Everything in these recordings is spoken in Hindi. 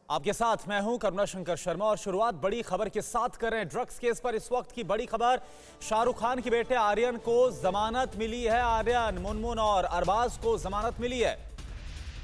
आपके साथ मैं हूं करुणा शंकर शर्मा और शुरुआत बड़ी खबर के साथ कर रहे हैं। ड्रग्स केस पर इस वक्त की बड़ी खबर, शाहरुख खान के बेटे आर्यन को जमानत मिली है। आर्यन, मुनमुन और अरबाज को जमानत मिली है।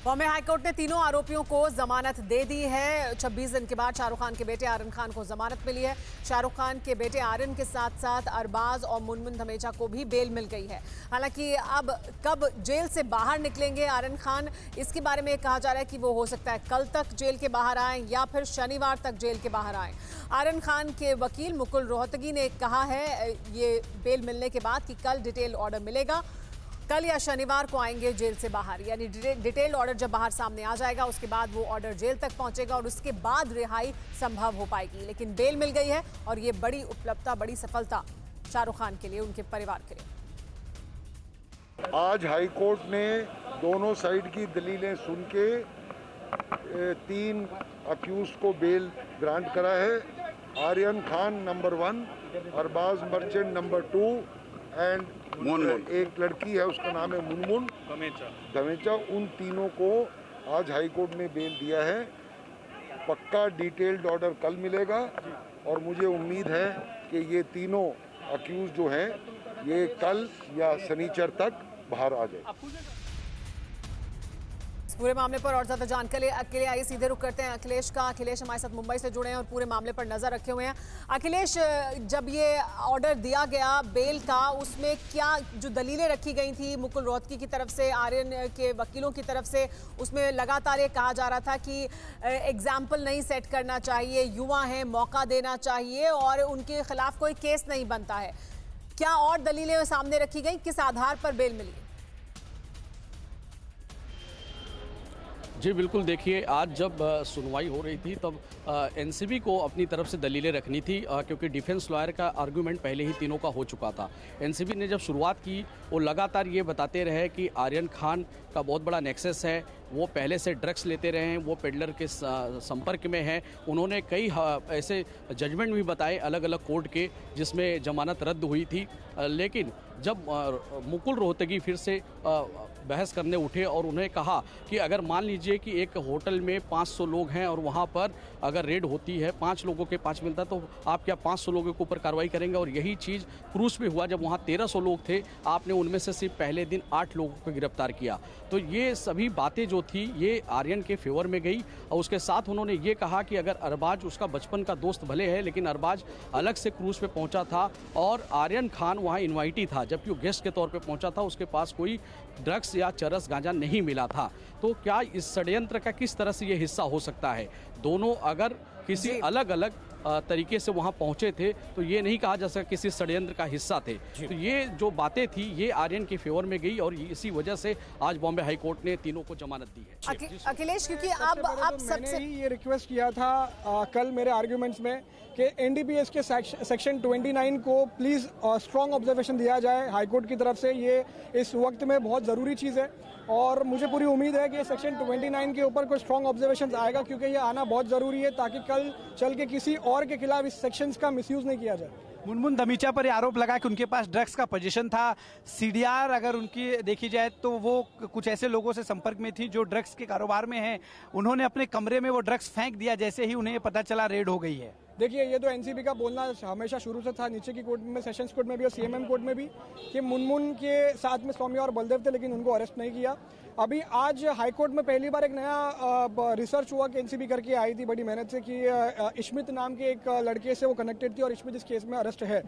बॉम्बे हाईकोर्ट ने तीनों आरोपियों को जमानत दे दी है। 26 दिन के बाद शाहरुख खान के बेटे आर्यन खान को जमानत मिली है। शाहरुख खान के बेटे आर्यन के साथ साथ अरबाज और मुनमुन धमेचा को भी बेल मिल गई है। हालांकि अब कब जेल से बाहर निकलेंगे आर्यन खान, इसके बारे में कहा जा रहा है कि वो हो सकता है कल तक जेल के बाहर आए या फिर शनिवार तक जेल के बाहर आए। आर्यन खान के वकील मुकुल रोहतगी ने कहा है ये बेल मिलने के बाद कि कल डिटेल ऑर्डर मिलेगा, कल या शनिवार को आएंगे जेल से बाहर। यानी डिटेल ऑर्डर जब बाहर सामने आ जाएगा उसके बाद वो ऑर्डर जेल तक पहुंचेगा और उसके बाद रिहाई संभव हो पाएगी। लेकिन बेल मिल गई है और ये बड़ी उपलब्धता, बड़ी सफलता शाहरुख खान के लिए, उनके परिवार के लिए। आज हाई कोर्ट ने दोनों साइड की दलीलें सुन के 3 अक्यूज को बेल ग्रांट करा है। Aryan Khan number 1, Arbaaz Merchant number 2 and एक लड़की है उसका नाम है मुनमुन धमेचा। उन तीनों को आज हाई कोर्ट ने बेल दिया है। पक्का डिटेल्ड ऑर्डर कल मिलेगा और मुझे उम्मीद है कि ये तीनों अक्यूज जो हैं ये कल या शनिचर तक बाहर आ जाए। इस पूरे मामले पर और ज्यादा जानकारी के लिए आइए सीधे रुख करते हैं अखिलेश का। अखिलेश हमारे साथ मुंबई से जुड़े हैं और पूरे मामले पर नजर रखे हुए हैं। अखिलेश, जब ये ऑर्डर दिया गया बेल का, उसमें क्या जो दलीलें रखी गई थी मुकुल रोहतगी की तरफ से, आर्यन के वकीलों की तरफ से, उसमें लगातार ये कहा जा रहा था कि एग्जाम्पल नहीं सेट करना चाहिए, युवा हैं, मौका देना चाहिए और उनके खिलाफ कोई केस नहीं बनता है। क्या और दलीलें सामने रखी गई, किस आधार पर बेल मिली? जी बिल्कुल, देखिए आज जब सुनवाई हो रही थी तब एनसीबी को अपनी तरफ से दलीलें रखनी थी क्योंकि डिफेंस लॉयर का आर्गूमेंट पहले ही तीनों का हो चुका था। एनसीबी ने जब शुरुआत की वो लगातार ये बताते रहे कि आर्यन खान का बहुत बड़ा नेक्सस है, वो पहले से ड्रग्स लेते रहे हैं, वो पेडलर के संपर्क में हैं। उन्होंने कई ऐसे जजमेंट भी बताए अलग अलग कोर्ट के जिसमें जमानत रद्द हुई थी। लेकिन जब मुकुल रोहतगी फिर से बहस करने उठे और उन्हें कहा कि अगर मान लीजिए कि एक होटल में 500 लोग हैं और वहाँ पर अगर रेड होती है, 5 लोगों के 5 मिलता तो आप क्या 500 लोगों के ऊपर कार्रवाई करेंगे? और यही चीज़ क्रूज पे हुआ जब वहाँ 1300 लोग थे, आपने उनमें से सिर्फ पहले दिन 8 लोगों को गिरफ्तार किया। तो ये सभी बातें जो थी ये आर्यन के फेवर में गई। और उसके साथ उन्होंने ये कहा कि अगर अरबाज उसका बचपन का दोस्त भले है लेकिन अरबाज अलग से क्रूज पे पहुंचा था और आर्यन खान वहां इनवाइटी था, जबकि वो गेस्ट के तौर पे पहुंचा था, उसके पास कोई ड्रग्स या चरस गांजा नहीं मिला था। तो क्या इस षड्यंत्र का किस तरह से ये हिस्सा हो सकता है? दोनों अगर किसी अलग अलग तरीके से वहां पहुंचे थे तो ये नहीं कहा जा सकता किसी षड्यंत्र का हिस्सा थे। तो ये जो बातें थी ये आर्यन के फेवर में गई और इसी वजह से आज बॉम्बे हाई कोर्ट ने तीनों को जमानत दी है। अखिलेश, क्योंकि अब सबसे ये रिक्वेस्ट किया था कल मेरे आर्ग्यूमेंट्स में कि एनडीपीएस के सेक्शन 29 को प्लीज स्ट्रॉन्ग ऑब्जर्वेशन दिया जाए हाई कोर्ट की तरफ से। ये इस वक्त में बहुत ज़रूरी चीज़ है और मुझे पूरी उम्मीद है कि सेक्शन 29 के ऊपर कोई स्ट्रॉन्ग ऑब्जर्वेशन आएगा, क्योंकि ये आना बहुत ज़रूरी है ताकि कल चल के किसी और के खिलाफ इस सेक्शंस का मिसयूज नहीं किया जाए। मुनमुन धमेचा पर आरोप लगा कि उनके पास ड्रग्स का पोजीशन था। सीडीआर अगर उनकी देखी जाए तो वो कुछ ऐसे लोगों से संपर्क में थी जो ड्रग्स के कारोबार में हैं। उन्होंने अपने कमरे में वो ड्रग्स फेंक दिया जैसे ही उन्हें पता चला रेड हो गई है। देखिए, ये तो एनसीबी का बोलना हमेशा शुरू से था, नीचे की कोर्ट में, सेशंस कोर्ट में भी और सीएमएम कोर्ट में भी, कि मुनमुन के साथ में सौम्या और बलदेव थे लेकिन उनको अरेस्ट नहीं किया। अभी आज हाई कोर्ट में पहली बार एक नया रिसर्च हुआ कि एनसीबी करके आई थी बड़ी मेहनत से कि इश्मित नाम के एक लड़के से वो कनेक्टेड थी और इश्मित इस केस में अरेस्ट है।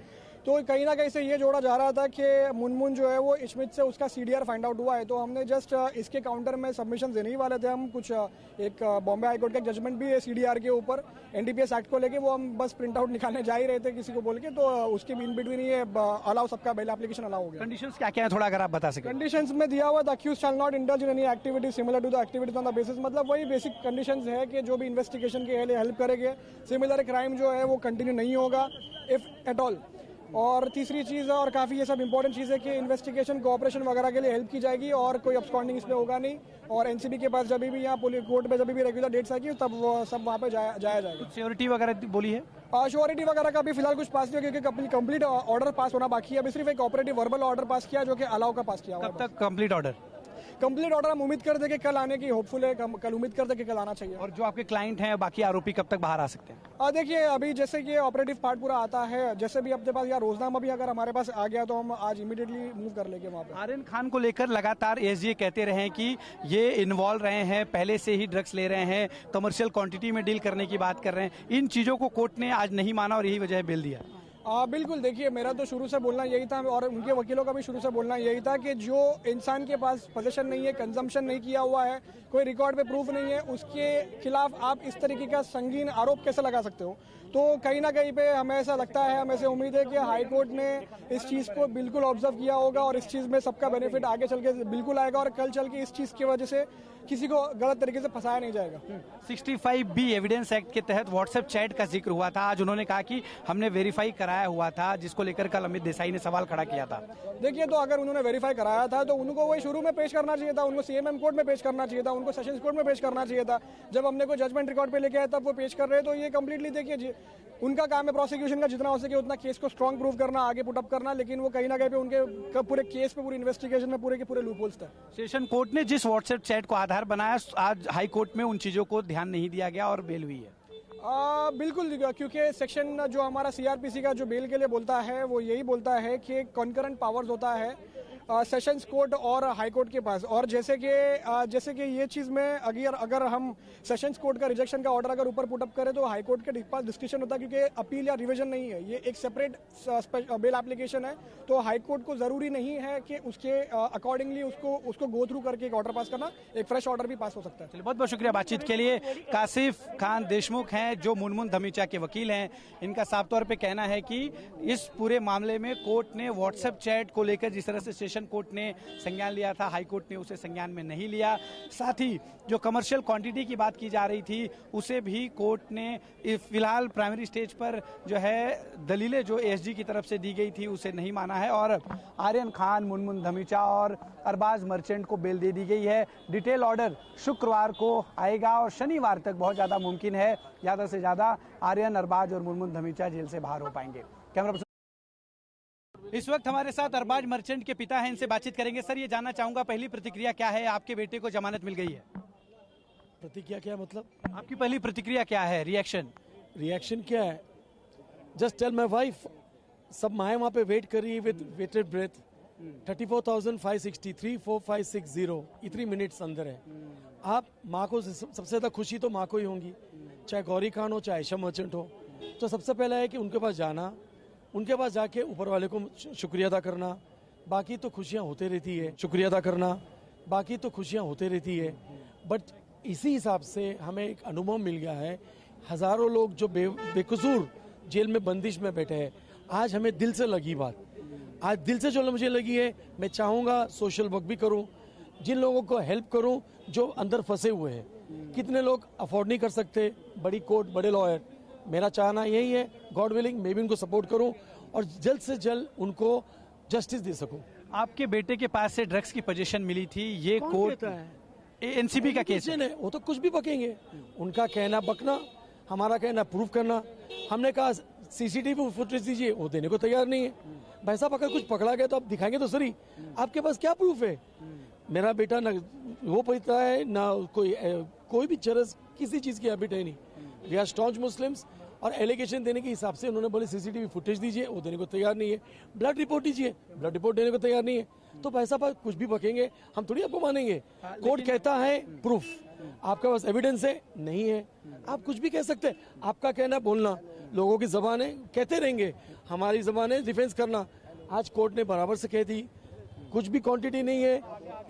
तो कहीं ना कहीं से ये जोड़ा जा रहा था कि मुनमुन जो है वो इश्मित से उसका सीडीआर फाइंड आउट हुआ है। तो हमने जस्ट इसके काउंटर में सबमिशन देने ही वाले थे हम। कुछ एक बॉम्बे हाईकोर्ट का जजमेंट भी है सीडीआर के ऊपर एनडीपीएस एक्ट को लेके, वो हम बस प्रिंट आउट निकालने जा ही रहे थे किसी को बोल के, तो उसके इन बिटवीन ये अलाउ सबका बेल एप्लीकेशन अलाउ हो गया। कंडीशंस क्या क्या है थोड़ा अगर आप बता सकें? कंडीशंस में दिया हुआ the accused shall not indulge in any activity similar to the activities on the basis, मतलब वही बेसिक कंडीशंस है कि जो भी इन्वेस्टिगेशन के लिए हेल्प करेंगे, सिमिलर क्राइम जो है वो कंटिन्यू नहीं होगा इफ एट ऑल। और तीसरी चीज़ और काफ़ी ये सब इंपॉर्टेंट चीज़ है कि इन्वेस्टिगेशन कोऑपरेशन वगैरह के लिए हेल्प की जाएगी और कोई अब्सकॉन्डिंग इसमें होगा नहीं। और एनसीबी के पास जब भी यहाँ पुलिस कोर्ट में जब भी रेगुलर डेट्स आएगी तब वो सब वहाँ पे जाया जाएगा। सिक्योरिटी वगैरह बोली है? श्योरिटी वगैरह का भी फिलहाल कुछ पास नहीं हुआ क्योंकि कंप्लीट ऑर्डर पास होना बाकी है। अभी सिर्फ एक ऑपरेटिव वर्बल ऑर्डर पास किया जो कि अलाउ का पास किया हुआ। कब तक कंप्लीट ऑर्डर? कंप्लीट ऑर्डर हम उम्मीद कर दे कि कल आने की होपफुल है, कल उम्मीद कर दे कि कल आना चाहिए। और जो आपके क्लाइंट हैं बाकी आरोपी कब तक बाहर आ सकते हैं? देखिए अभी जैसे कि ऑपरेटिव पार्ट पूरा आता है, जैसे भी अपने पास या रोजनामा भी अगर हमारे पास आ गया तो हम आज इमीडिएटली मूव कर लेंगे वहाँ पे। आर्यन खान को लेकर लगातार एसडीए कहते रहे हैं कि ये इन्वॉल्व रहे हैं, पहले से ही ड्रग्स ले रहे हैं, कमर्शियल क्वांटिटी में डील करने की बात कर रहे हैं। इन चीजों को कोर्ट ने आज नहीं माना और यही वजह बेल दिया। बिल्कुल, देखिए मेरा तो शुरू से बोलना यही था और उनके वकीलों का भी शुरू से बोलना यही था कि जो इंसान के पास पोजीशन नहीं है, कंजम्पशन नहीं किया हुआ है, कोई रिकॉर्ड पे प्रूफ नहीं है, उसके खिलाफ आप इस तरीके का संगीन आरोप कैसे लगा सकते हो। तो कहीं ना कहीं पे हमें ऐसा लगता है, हमें ऐसे उम्मीद है कि हाई कोर्ट ने इस चीज़ को बिल्कुल ऑब्जर्व किया होगा और इस चीज़ में सबका बेनिफिट आगे चल के बिल्कुल आएगा और कल चल के इस चीज़ की वजह से किसी को गलत तरीके से फंसाया नहीं जाएगा। 65B एविडेंस एक्ट के तहत व्हाट्सएप चैट का जिक्र हुआ था। आज उन्होंने कहा कि हमने वेरीफाई कराया हुआ था, जिसको लेकर कल अमित देसाई ने सवाल खड़ा किया था। देखिए तो अगर उन्होंने वेरीफाई कराया था तो उनको वही शुरू में पेश करना चाहिए था, उनको सीएमएम कोर्ट में पेश करना चाहिए था, उनको सेशंस कोर्ट में पेश करना चाहिए था। जब हमने कोई जजमेंट रिकॉर्ड पे लेके आया तब वो पेश कर रहे हैं, तो ये कंप्लीटली देखिए उनका काम है प्रोसिक्यूशन का जितना हो सके उतना केस को स्ट्रांग प्रूव करना, आगे पुटअप करना, लेकिन वो कहीं ना कहीं पे उनके पूरे केस पे, पूरी इन्वेस्टिगेशन में पूरे के पूरे लूपहोल्स थे। सेशन कोर्ट ने जिस व्हाट्सएप चैट को आधार बनाया, आज हाई कोर्ट में उन चीजों को ध्यान नहीं दिया गया और बेल हुई है। बिल्कुल, क्योंकि सेक्शन जो हमारा सीआरपीसी का जो बेल के लिए बोलता है वो यही बोलता है कि कॉन्करेंट पावर्स होता है सेशंस कोर्ट और हाई कोर्ट के पास। और जैसे कि ये चीज़ में अगर हम सेशंस कोर्ट का रिजेक्शन का ऑर्डर अगर ऊपर पुटअप करें तो हाई कोर्ट के पास डिस्कशन होता है, क्योंकि अपील या रिवीजन नहीं है, ये एक सेपरेट बेल एप्लीकेशन है। तो हाई कोर्ट को जरूरी नहीं है कि उसके अकॉर्डिंगली उसको गो थ्रू करके एक ऑर्डर पास करना, एक फ्रेश ऑर्डर भी पास हो सकता है। चलिए, बहुत बहुत शुक्रिया बातचीत के लिए। कासिफ खान देशमुख हैं जो मुनमुन धमीचा के वकील हैं। इनका साफ तौर पे कहना है कि इस पूरे मामले में कोर्ट ने व्हाट्सएप चैट को लेकर जिस तरह से सेशन कोर्ट ने संज्ञान लिया था, हाई कोर्ट ने उसे संज्ञान में नहीं लिया। साथ ही जो कमर्शियल क्वांटिटी की बात की जा रही थी उसे भी कोर्ट ने फिलहाल प्राइमरी स्टेज पर जो है दलीलें जो एसजी की तरफ से दी गई थी उसे नहीं माना है और आर्यन खान, मुनमुन धमीचा और अरबाज मर्चेंट को बेल दे दी गई है। डिटेल ऑर्डर शुक्रवार को आएगा और शनिवार तक बहुत ज्यादा मुमकिन है ज्यादा से ज्यादा आर्यन, अरबाज और मुनमुन धमीचा जेल से बाहर हो पाएंगे। कैमरा इस वक्त हमारे साथ अरबाज मर्चेंट के पिता हैं, इनसे बातचीत करेंगे। सर, ये जानना चाहूंगा पहली प्रतिक्रिया क्या है, आपके बेटे को जमानत मिल गई है? प्रतिक्रिया क्या मतलब? आपकी पहली प्रतिक्रिया क्या है, रिएक्शन क्या है? जस्ट टेल माय वाइफ, सब माएँ वहाँ पे वेट कर रही है विद वेटेड ब्रेथ। 34,563 4560 इतनी मिनट्स अंदर है। आप माँ को सबसे ज्यादा खुशी तो माँ को ही होंगी, चाहे गौरी खान हो चाहे आयशा मर्चेंट हो। तो सबसे पहला है कि उनके पास जाना, उनके पास जाके ऊपर वाले को शुक्रिया अदा करना, बाकी तो खुशियाँ होते रहती है। शुक्रिया अदा करना, बाकी तो खुशियाँ होते रहती है। बट इसी हिसाब से हमें एक अनुभव मिल गया है, हजारों लोग जो बेकसूर जेल में बंदिश में बैठे हैं। आज हमें दिल से लगी बात, आज दिल से जो मुझे लगी है, मैं चाहूँगा सोशल वर्क भी करूँ, जिन लोगों को हेल्प करूँ जो अंदर फंसे हुए हैं। कितने लोग अफोर्ड नहीं कर सकते बड़ी कोर्ट, बड़े लॉयर। मेरा चाहना यही है, गॉड विलिंग मैं भी उनको सपोर्ट करूं और जल्द से जल्द उनको जस्टिस दे सकूं। आपके बेटे के पास से ड्रग्स की पोजीशन मिली थी, ये कोर्ट एनसीबी का केस है। वो तो कुछ भी बकेंगे, उनका कहना बकना, हमारा कहना प्रूफ करना। हमने कहा सीसीटीवी फुटेज दीजिए, वो देने को तैयार नहीं है। भाई साहब, अगर कुछ पकड़ा गया तो आप दिखाएंगे तो सही, आपके पास क्या प्रूफ है? मेरा बेटा ना वो पढ़ता है ना कोई भी चरस किसी चीज की हैबिट है नहीं। वी आर स्टॉन्च मुस्लिम्स और एलिगेशन देने के हिसाब से उन्होंने बोले सीसीटीवी फुटेज दीजिए, वो देने को तैयार नहीं है। ब्लड रिपोर्ट दीजिए, ब्लड रिपोर्ट देने को तैयार नहीं है। तो भाई साहब, कुछ भी बकेंगे, हम थोड़ी आपको मानेंगे। कोर्ट कहता है प्रूफ, आपके पास एविडेंस है, नहीं है, आप कुछ भी कह सकते हैं। आपका कहना बोलना, लोगों की जबान है, कहते रहेंगे, हमारी जबान है डिफेंस करना। आज कोर्ट ने बराबर से कह दी, कुछ भी क्वांटिटी नहीं है,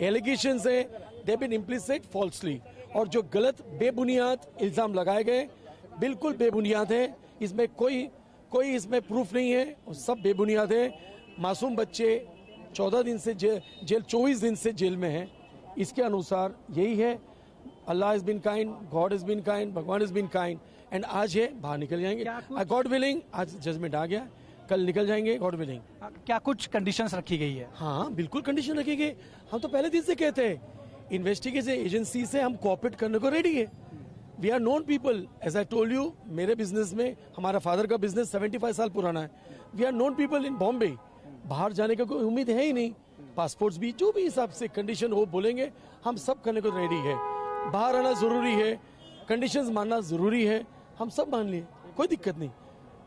एलिगेशंस है, दे बीन इम्प्लिसिट फॉल्सली। और जो गलत बेबुनियाद इल्जाम लगाए गए बिल्कुल बेबुनियाद है, इसमें कोई इसमें प्रूफ नहीं है, और सब बेबुनियाद है। मासूम बच्चे 14 दिन से जेल 24 दिन से जेल में हैं। इसके अनुसार यही है, Allah is been kind, God is been kind, Bhagwan is been kind. And आज है बाहर निकल जाएंगे, गॉड विलिंग। आज जजमेंट आ गया, कल निकल जाएंगे, गॉड विलिंग। क्या कुछ कंडीशंस रखी गई है? हाँ, बिल्कुल कंडीशन रखी गई। हम तो पहले दिन से कहते हैं, इन्वेस्टिगेशन एजेंसी से हम कोऑपरेट करने को रेडी है। We are known people, as I told you, मेरे बिजनेस में, हमारा फादर का बिजनेस 75 साल पुराना है। We are known people in Bombay. बाहर जाने का कोई उम्मीद है ही नहीं। पासपोर्ट्स भी, जो भी हिसाब से कंडीशन हो बोलेंगे, हम सब करने को रेडी है। बाहर आना जरूरी है, कंडीशंस मानना जरूरी है, हम सब मान लिए, कोई दिक्कत नहीं।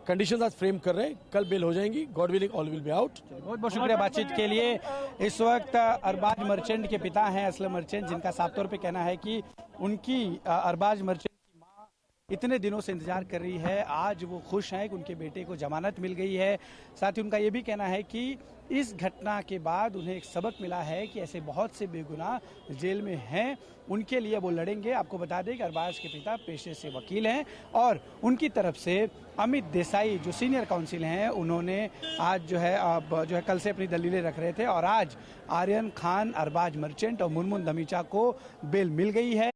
कंडीशंस आज फ्रेम कर रहे हैं, कल बेल हो जाएंगी, God willing all will be out. बहुत बहुत शुक्रिया बातचीत के लिए। इस वक्त अरबाज मर्चेंट के पिता हैं असलम मर्चेंट, जिनका साफ तौर पे कहना है कि उनकी अरबाज मर्चेंट की मां इतने दिनों से इंतजार कर रही है। आज वो खुश हैं कि उनके बेटे को जमानत मिल गई है। साथ ही उनका ये भी कहना है कि इस घटना के बाद उन्हें एक सबक मिला है कि ऐसे बहुत से बेगुनाह जेल में हैं, उनके लिए वो लड़ेंगे। आपको बता दें कि अरबाज के पिता पेशे से वकील हैं और उनकी तरफ से अमित देसाई जो सीनियर काउंसिल हैं, उन्होंने आज जो है कल से अपनी दलीलें रख रहे थे और आज आर्यन खान, अरबाज मर्चेंट और मुनमुन धमीजा को बेल मिल गई है।